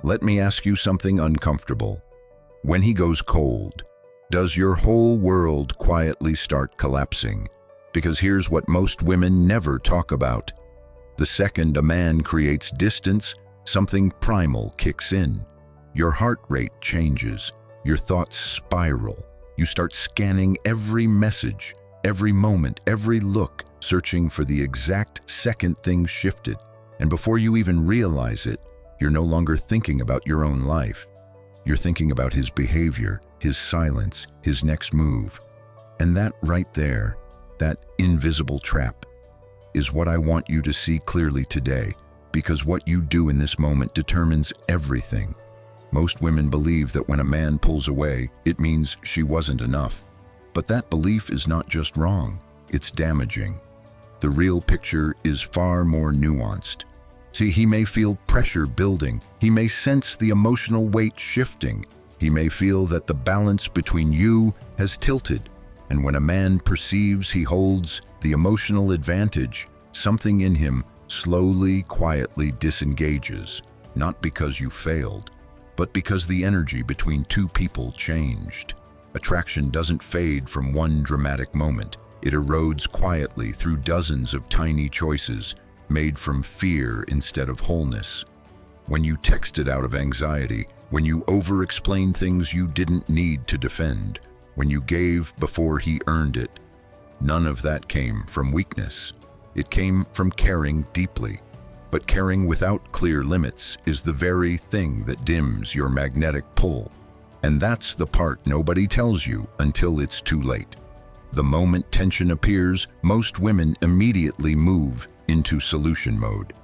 Let me ask you something uncomfortable. When he goes cold, does your whole world quietly start collapsing? Because here's what most women never talk about. The second a man creates distance, something primal kicks in. Your heart rate changes, your thoughts spiral. You start scanning every message, every moment, every look, searching for the exact second things shifted. And before you even realize it, you're no longer thinking about your own life. You're thinking about his behavior, his silence, his next move. And that right there, that invisible trap, is what I want you to see clearly today, because what you do in this moment determines everything. Most women believe that when a man pulls away, it means she wasn't enough. But that belief is not just wrong, it's damaging. The real picture is far more nuanced. See, he may feel pressure building, he may sense the emotional weight shifting, he may feel that the balance between you has tilted. And when a man perceives he holds the emotional advantage, something in him slowly, quietly disengages, not because you failed, but because the energy between two people changed. Attraction doesn't fade from one dramatic moment. It erodes quietly through dozens of tiny choices made from fear instead of wholeness. When you texted out of anxiety, when you over-explained things you didn't need to defend, when you gave before he earned it, none of that came from weakness. It came from caring deeply. But caring without clear limits is the very thing that dims your magnetic pull. And that's the part nobody tells you until it's too late. The moment tension appears, most women immediately move into solution mode.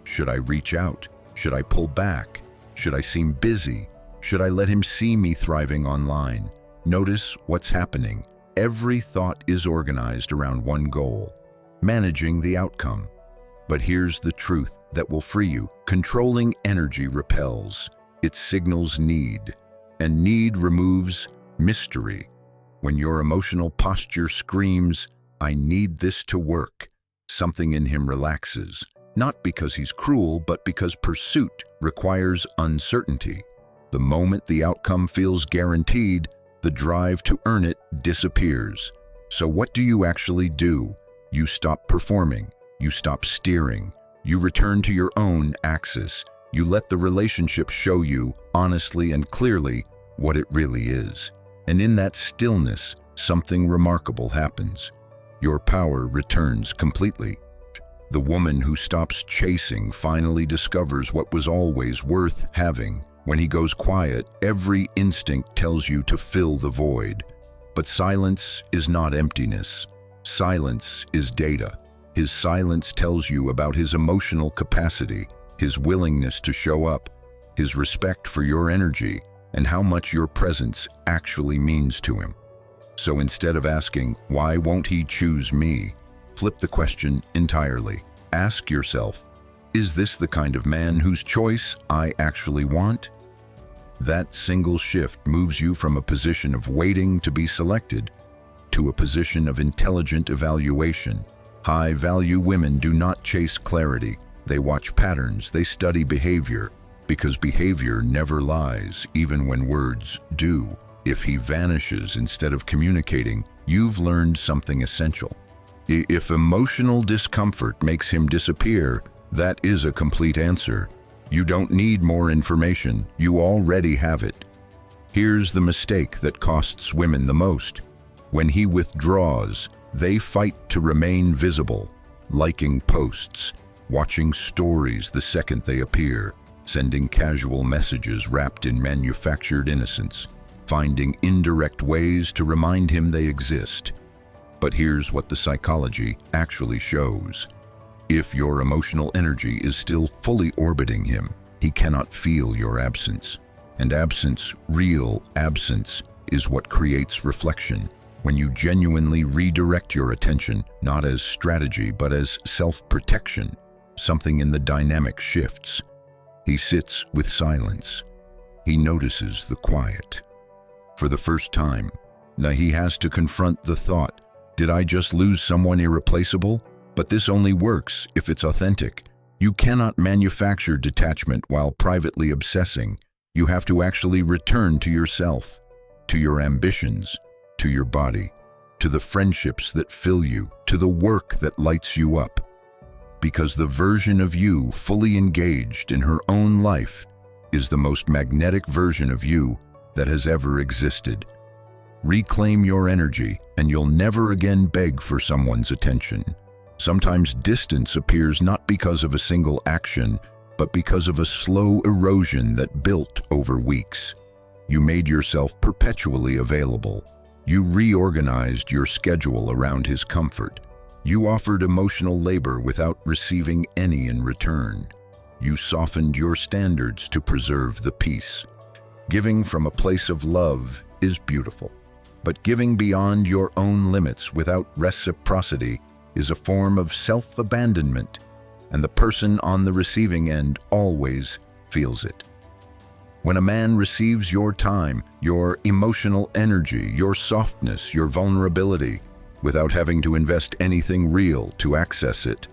Should I reach out? Should I pull back? Should I seem busy? Should I let him see me thriving online? Notice what's happening. Every thought is organized around one goal: managing the outcome. But here's the truth that will free you. Controlling energy repels. It signals need. And need removes mystery. When your emotional posture screams, "I need this to work," something in him relaxes. Not because he's cruel, but because pursuit requires uncertainty. The moment the outcome feels guaranteed, the drive to earn it disappears. So what do you actually do? You stop performing. You stop steering. You return to your own axis. You let the relationship show you, honestly and clearly, what it really is. And in that stillness, something remarkable happens. Your power returns completely. The woman who stops chasing finally discovers what was always worth having. When he goes quiet, every instinct tells you to fill the void. But silence is not emptiness. Silence is data. His silence tells you about his emotional capacity, his willingness to show up, his respect for your energy, and how much your presence actually means to him. So instead of asking, "Why won't he choose me?" flip the question entirely. Ask yourself, is this the kind of man whose choice I actually want? That single shift moves you from a position of waiting to be selected to a position of intelligent evaluation. High-value women do not chase clarity. They watch patterns, they study behavior, because behavior never lies, even when words do. If he vanishes instead of communicating, you've learned something essential. If emotional discomfort makes him disappear, that is a complete answer. You don't need more information, you already have it. Here's the mistake that costs women the most. When he withdraws, they fight to remain visible, liking posts, watching stories the second they appear, sending casual messages wrapped in manufactured innocence, finding indirect ways to remind him they exist. But here's what the psychology actually shows. If your emotional energy is still fully orbiting him, he cannot feel your absence. And absence, real absence, is what creates reflection. When you genuinely redirect your attention, not as strategy, but as self-protection, something in the dynamic shifts. He sits with silence. He notices the quiet. For the first time, now he has to confront the thought, did I just lose someone irreplaceable? But this only works if it's authentic. You cannot manufacture detachment while privately obsessing. You have to actually return to yourself, to your ambitions, to your body, to the friendships that fill you, to the work that lights you up. Because the version of you fully engaged in her own life is the most magnetic version of you that has ever existed. Reclaim your energy, and you'll never again beg for someone's attention. Sometimes distance appears not because of a single action, but because of a slow erosion that built over weeks. You made yourself perpetually available. You reorganized your schedule around his comfort. You offered emotional labor without receiving any in return. You softened your standards to preserve the peace. Giving from a place of love is beautiful, but giving beyond your own limits without reciprocity is a form of self-abandonment, and the person on the receiving end always feels it. When a man receives your time, your emotional energy, your softness, your vulnerability, without having to invest anything real to access it,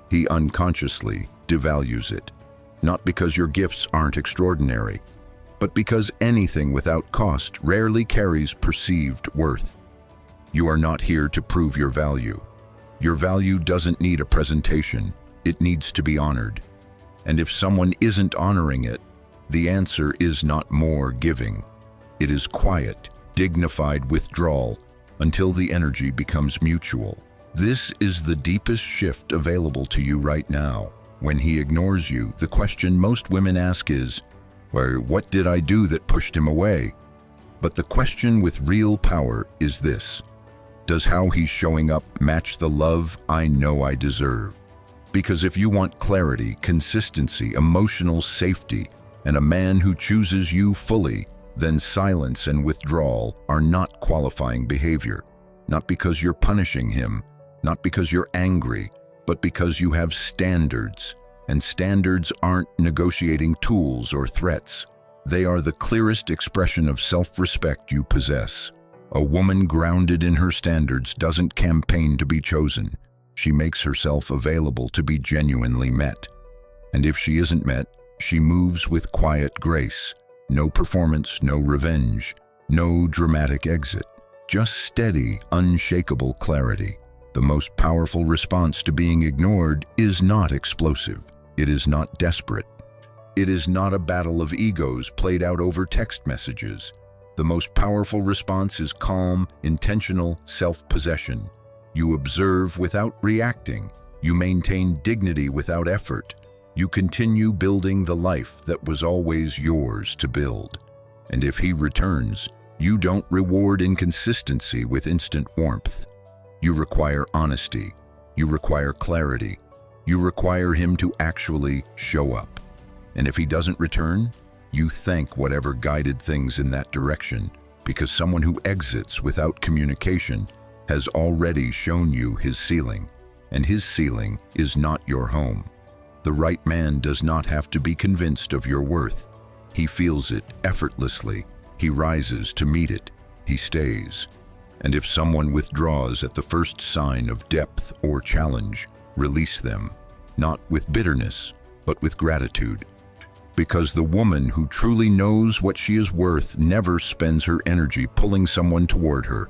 he unconsciously devalues it. Not because your gifts aren't extraordinary, but because anything without cost rarely carries perceived worth. You are not here to prove your value. Your value doesn't need a presentation. It needs to be honored. And if someone isn't honoring it, the answer is not more giving. It is quiet, dignified withdrawal until the energy becomes mutual. This is the deepest shift available to you right now. When he ignores you, the question most women ask is, "Well, what did I do that pushed him away?" But the question with real power is this: does how he's showing up match the love I know I deserve? Because if you want clarity, consistency, emotional safety, and a man who chooses you fully, then silence and withdrawal are not qualifying behavior. Not because you're punishing him, not because you're angry, but because you have standards. And standards aren't negotiating tools or threats. They are the clearest expression of self-respect you possess. A woman grounded in her standards doesn't campaign to be chosen. She makes herself available to be genuinely met. And if she isn't met, she moves with quiet grace. No performance, no revenge, no dramatic exit. Just steady, unshakable clarity. The most powerful response to being ignored is not explosive. It is not desperate. It is not a battle of egos played out over text messages. The most powerful response is calm, intentional self-possession. You observe without reacting. You maintain dignity without effort. You continue building the life that was always yours to build. And if he returns, you don't reward inconsistency with instant warmth. You require honesty. You require clarity. You require him to actually show up. And if he doesn't return, you thank whatever guided things in that direction, because someone who exits without communication has already shown you his ceiling, and his ceiling is not your home. The right man does not have to be convinced of your worth. He feels it effortlessly. He rises to meet it. He stays. And if someone withdraws at the first sign of depth or challenge, release them, not with bitterness, but with gratitude. Because the woman who truly knows what she is worth never spends her energy pulling someone toward her.